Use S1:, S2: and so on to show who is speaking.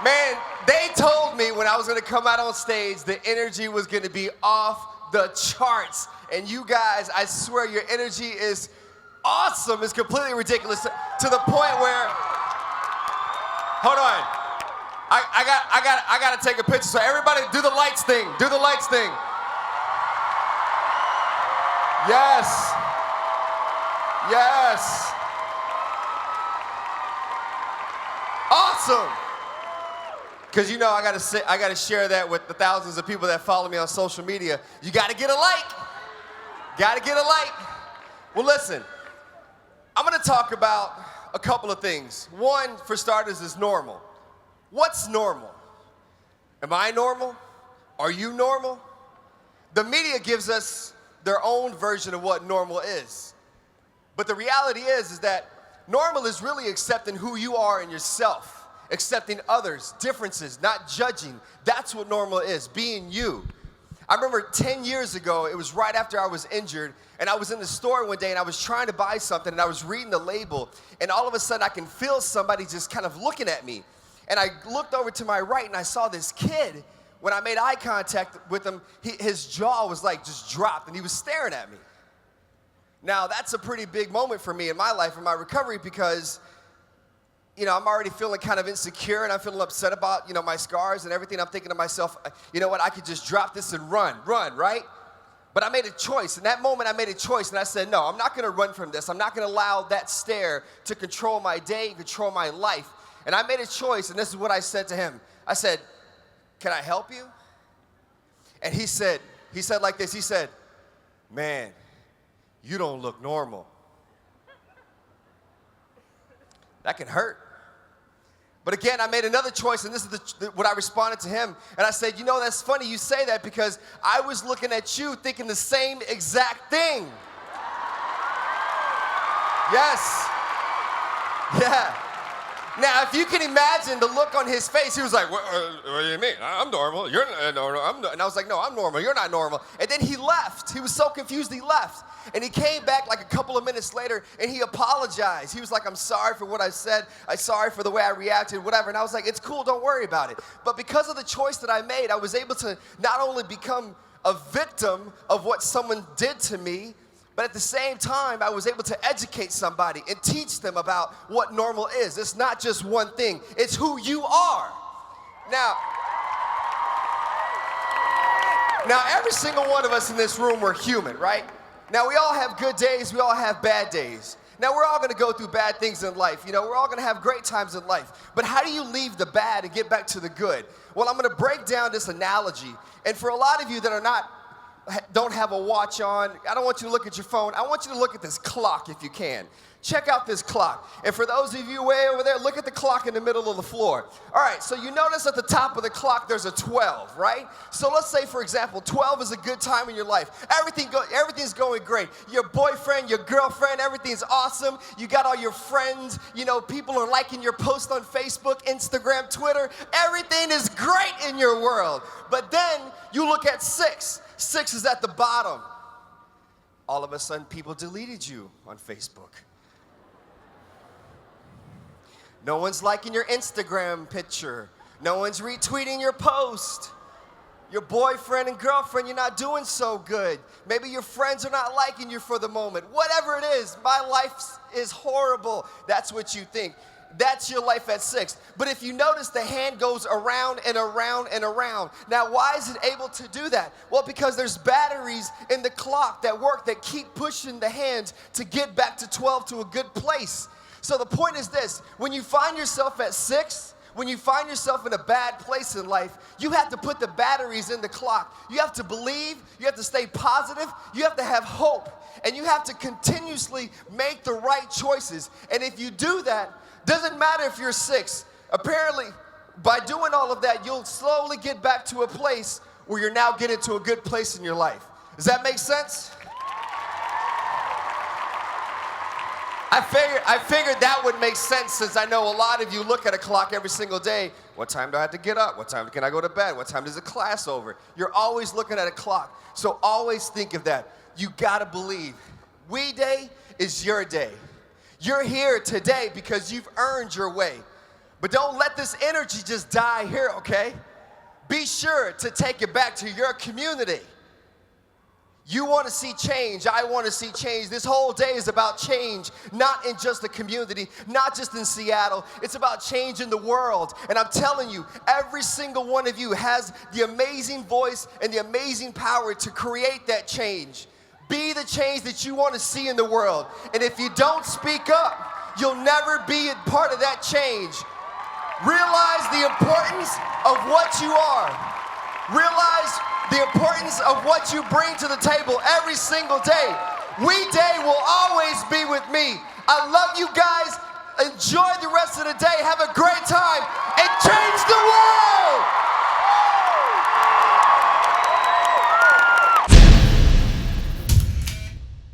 S1: Man, they told me when I was gonna come out on stage, the energy was gonna be off the charts. And you guys, I swear your energy is awesome. It's completely ridiculous to the point where, hold on. I gotta take a picture. So everybody do the lights thing. Do the lights thing. Yes. Yes. Awesome. Because you know I gotta share that with the thousands of people that follow me on social media. You gotta get a like. Gotta get a like. Well, listen, I'm gonna talk about a couple of things. One, for starters, is normal. What's normal? Am I normal? Are you normal? The media gives us their own version of what normal is. But the reality is that normal is really accepting who you are in yourself, accepting others, differences, not judging. That's what normal is, being you. I remember 10 years ago, it was right after I was injured, and I was in the store one day, and I was trying to buy something, and I was reading the label, and all of a sudden, I can feel somebody just kind of looking at me. And I looked over to my right, and I saw this kid. When I made eye contact with him, his jaw was like just dropped, and he was staring at me. Now, that's a pretty big moment for me in my life, in my recovery, because I'm already feeling kind of insecure, and I'm feeling upset about, my scars and everything. I'm thinking to myself, you know what, I could just drop this and run, right? But I made a choice. In that moment, I made a choice, and I said, no, I'm not going to run from this. I'm not going to allow that stare to control my day, control my life. And I made a choice, and this is what I said to him. I said, can I help you? And he said like this, he said, man, you don't look normal. That can hurt. But again, I made another choice, and this is what I responded to him. And I said, that's funny you say that, because I was looking at you thinking the same exact thing. Yes. Yeah. Now, if you can imagine the look on his face, he was like, what do you mean? I'm normal. You're not normal. And I was like, no, I'm normal. You're not normal. And then he left. He was so confused, he left. And he came back like a couple of minutes later, and he apologized. He was like, I'm sorry for what I said. I'm sorry for the way I reacted, whatever. And I was like, it's cool. Don't worry about it. But because of the choice that I made, I was able to not only become a victim of what someone did to me, but at the same time, I was able to educate somebody and teach them about what normal is. It's not just one thing. It's who you are. Now, every single one of us in this room, we're human, right? Now, we all have good days. We all have bad days. Now, we're all going to go through bad things in life. We're all going to have great times in life. But how do you leave the bad and get back to the good? Well, I'm going to break down this analogy. And for a lot of you that don't have a watch on, I don't want you to look at your phone. I want you to look at this clock if you can. Check out this clock. And for those of you way over there, look at the clock in the middle of the floor. All right, so you notice at the top of the clock there's a 12, right? So let's say, for example, 12 is a good time in your life. Everything's going great. Your boyfriend, your girlfriend, everything's awesome. You got all your friends. People are liking your post on Facebook, Instagram, Twitter. Everything is great in your world. But then you look at 6. 6 is at the bottom. All of a sudden, people deleted you on Facebook. No one's liking your Instagram picture. No one's retweeting your post. Your boyfriend and girlfriend, you're not doing so good. Maybe your friends are not liking you for the moment. Whatever it is, my life is horrible. That's what you think. That's your life at 6. But if you notice, the hand goes around and around and around. Now, why is it able to do that? Well, because there's batteries in the clock that keep pushing the hands to get back to 12 to a good place. So the point is this: when you find yourself at 6, when you find yourself in a bad place in life, you have to put the batteries in the clock. You have to believe, you have to stay positive, you have to have hope, and you have to continuously make the right choices. And if you do that, doesn't matter if you're 6. Apparently, by doing all of that, you'll slowly get back to a place where you're now getting to a good place in your life. Does that make sense? I figured that would make sense, since I know a lot of you look at a clock every single day. What time do I have to get up? What time can I go to bed? What time is the class over? You're always looking at a clock. So always think of that. You gotta believe. We Day is your day. You're here today because you've earned your way. But don't let this energy just die here, okay? Be sure to take it back to your community. You want to see change. I want to see change. This whole day is about change, not in just the community, not just in Seattle. It's about change in the world. And I'm telling you, every single one of you has the amazing voice and the amazing power to create that change. Be the change that you want to see in the world. And if you don't speak up, you'll never be a part of that change. Realize the importance of what you are. Realize the importance of what you bring to the table every single day. Day will always be with me. I love you guys. Enjoy the rest of the day. Have a great time.